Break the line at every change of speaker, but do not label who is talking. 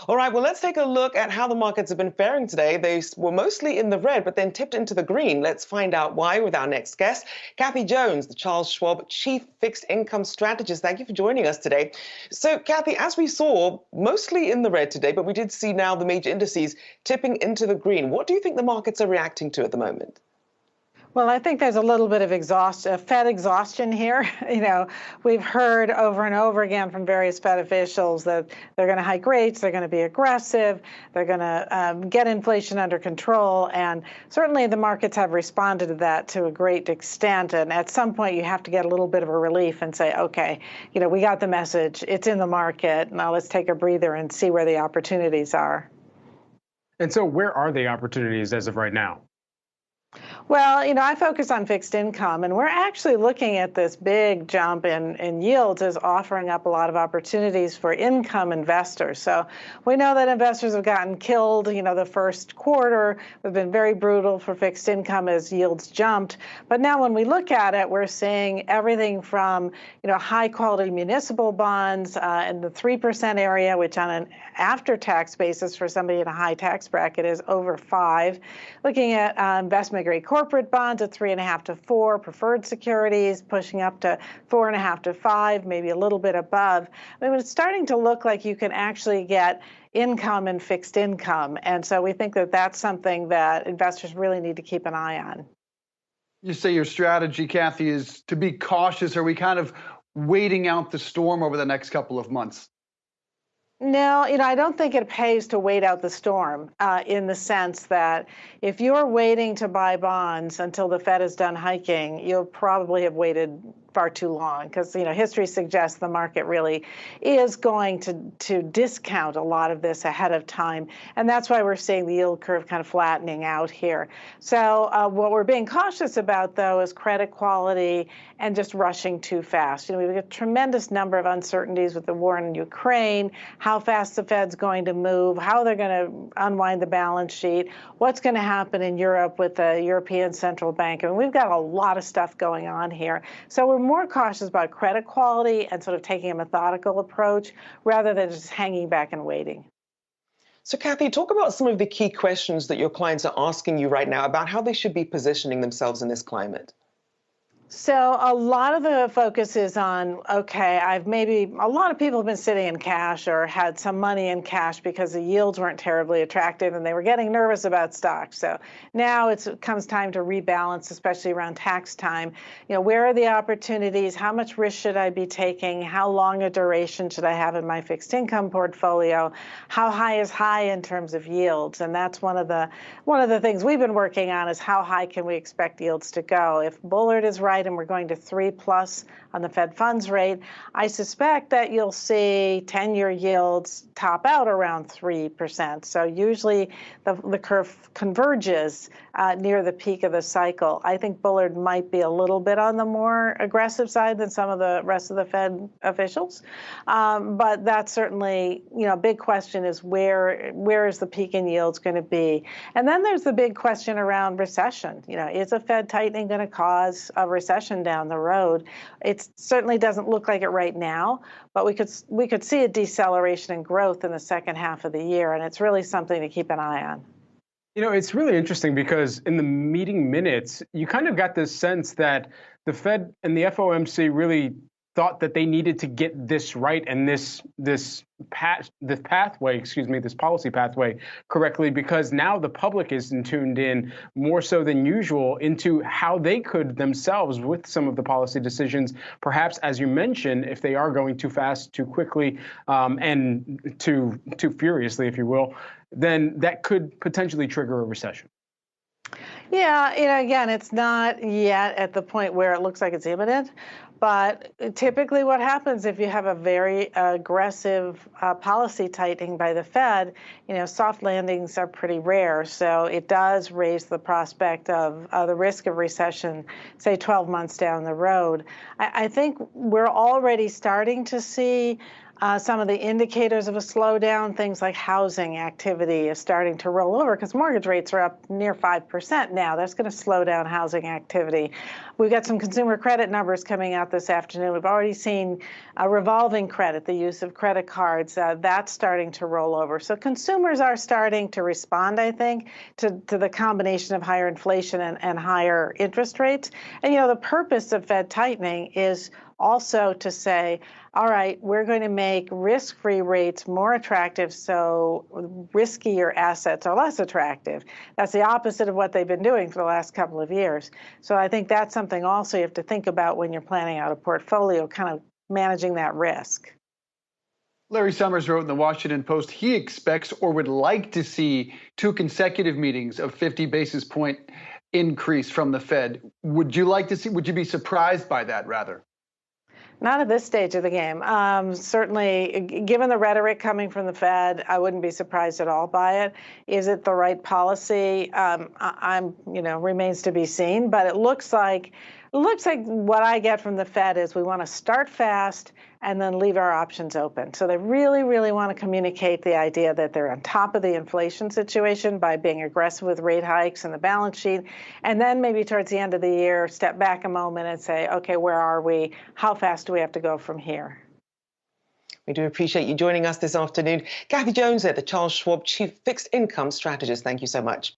All right, well, let's take a look at how the markets have been faring today. They were mostly in the red, but then tipped into the green. Let's find out why with our next guest, Kathy Jones, the Charles Schwab Chief Fixed Income Strategist. Thank you for joining us today. So, Kathy, as we saw, mostly in the red today, but we did see now the major indices tipping into the green. What do you think the markets are reacting to at the moment?
Well, I think there's a little bit of Fed exhaustion here. We've heard over and over again from various Fed officials that they're going to hike rates, they're going to be aggressive, they're going to get inflation under control, and certainly the markets have responded to that to a great extent. And at some point, you have to get a little bit of a relief and say, okay, we got the message, it's in the market. Now let's take a breather and see where the opportunities are.
And so, where are the opportunities as of right now?
Well, I focus on fixed income, and we're actually looking at this big jump in yields as offering up a lot of opportunities for income investors. So we know that investors have gotten killed. The first quarter has been very brutal for fixed income as yields jumped. But now when we look at it, we're seeing everything from, high quality municipal bonds in the 3% area, which on an after-tax basis for somebody in a high tax bracket is over 5. Looking at investment grade corporate bonds at 3.5 to 4, preferred securities pushing up to 4.5 to 5, maybe a little bit above. It's starting to look like you can actually get income and fixed income. And so we think that that's something that investors really need to keep an eye on.
You say your strategy, Kathy, is to be cautious. Are we kind of waiting out the storm over the next couple of months?
No, I don't think it pays to wait out the storm in the sense that if you're waiting to buy bonds until the Fed is done hiking, you'll probably have waited far too long because, history suggests the market really is going to discount a lot of this ahead of time. And that's why we're seeing the yield curve kind of flattening out here. So what we're being cautious about, though, is credit quality and just rushing too fast. We've got a tremendous number of uncertainties with the war in Ukraine, how fast the Fed's going to move, how they're going to unwind the balance sheet, what's going to happen in Europe with the European Central Bank. We've got a lot of stuff going on here. So we're more cautious about credit quality and sort of taking a methodical approach rather than just hanging back and waiting.
So, Kathy, talk about some of the key questions that your clients are asking you right now about how they should be positioning themselves in this climate.
So a lot of the focus is on, okay, a lot of people have been sitting in cash or had some money in cash because the yields weren't terribly attractive and they were getting nervous about stocks. So now it comes time to rebalance, especially around tax time. Where are the opportunities? How much risk should I be taking? How long a duration should I have in my fixed income portfolio? How high is high in terms of yields? And that's one of the things we've been working on is how high can we expect yields to go? If Bullard is right, and we're going to 3+ on the Fed funds rate, I suspect that you'll see 10-year yields top out around 3%. So usually the curve converges near the peak of the cycle. I think Bullard might be a little bit on the more aggressive side than some of the rest of the Fed officials. But that's certainly, a big question is where is the peak in yields going to be? And then there's the big question around recession. Is a Fed tightening going to cause a recession down the road? It certainly doesn't look like it right now, but we could see a deceleration in growth in the second half of the year, and it's really something to keep an eye on.
It's really interesting because in the meeting minutes, you kind of got this sense that the Fed and the FOMC really thought that they needed to get this right and this policy pathway correctly, because now the public is tuned in more so than usual into how they could themselves, with some of the policy decisions, perhaps, as you mentioned, if they are going too fast, too quickly, and too furiously, if you will, then that could potentially trigger a recession.
Yeah, again, it's not yet at the point where it looks like it's imminent. But typically what happens if you have a very aggressive policy tightening by the Fed, soft landings are pretty rare. So it does raise the prospect of the risk of recession, say 12 months down the road. I think we're already starting to see Some of the indicators of a slowdown, things like housing activity is starting to roll over because mortgage rates are up near 5% now. That's going to slow down housing activity. We've got some consumer credit numbers coming out this afternoon. We've already seen revolving credit, the use of credit cards, that's starting to roll over. So consumers are starting to respond, I think, to the combination of higher inflation and higher interest rates. And, the purpose of Fed tightening is also to say, all right, we're going to make risk-free rates more attractive so riskier assets are less attractive. That's the opposite of what they've been doing for the last couple of years. So I think that's something also you have to think about when you're planning out a portfolio, kind of managing that risk.
Larry Summers wrote in the Washington Post he expects or would like to see 2 consecutive meetings of 50 basis point increase from the Fed. Would you be surprised by that rather?
Not at this stage of the game. Certainly, given the rhetoric coming from the Fed, I wouldn't be surprised at all by it. Is it the right policy? Remains to be seen. But it looks like what I get from the Fed is we want to start fast and then leave our options open. So they really, really want to communicate the idea that they're on top of the inflation situation by being aggressive with rate hikes and the balance sheet. And then maybe towards the end of the year, step back a moment and say, okay, where are we? How fast do we have to go from here?
We do appreciate you joining us this afternoon. Kathy Jones there, the Charles Schwab Chief Fixed Income Strategist. Thank you so much.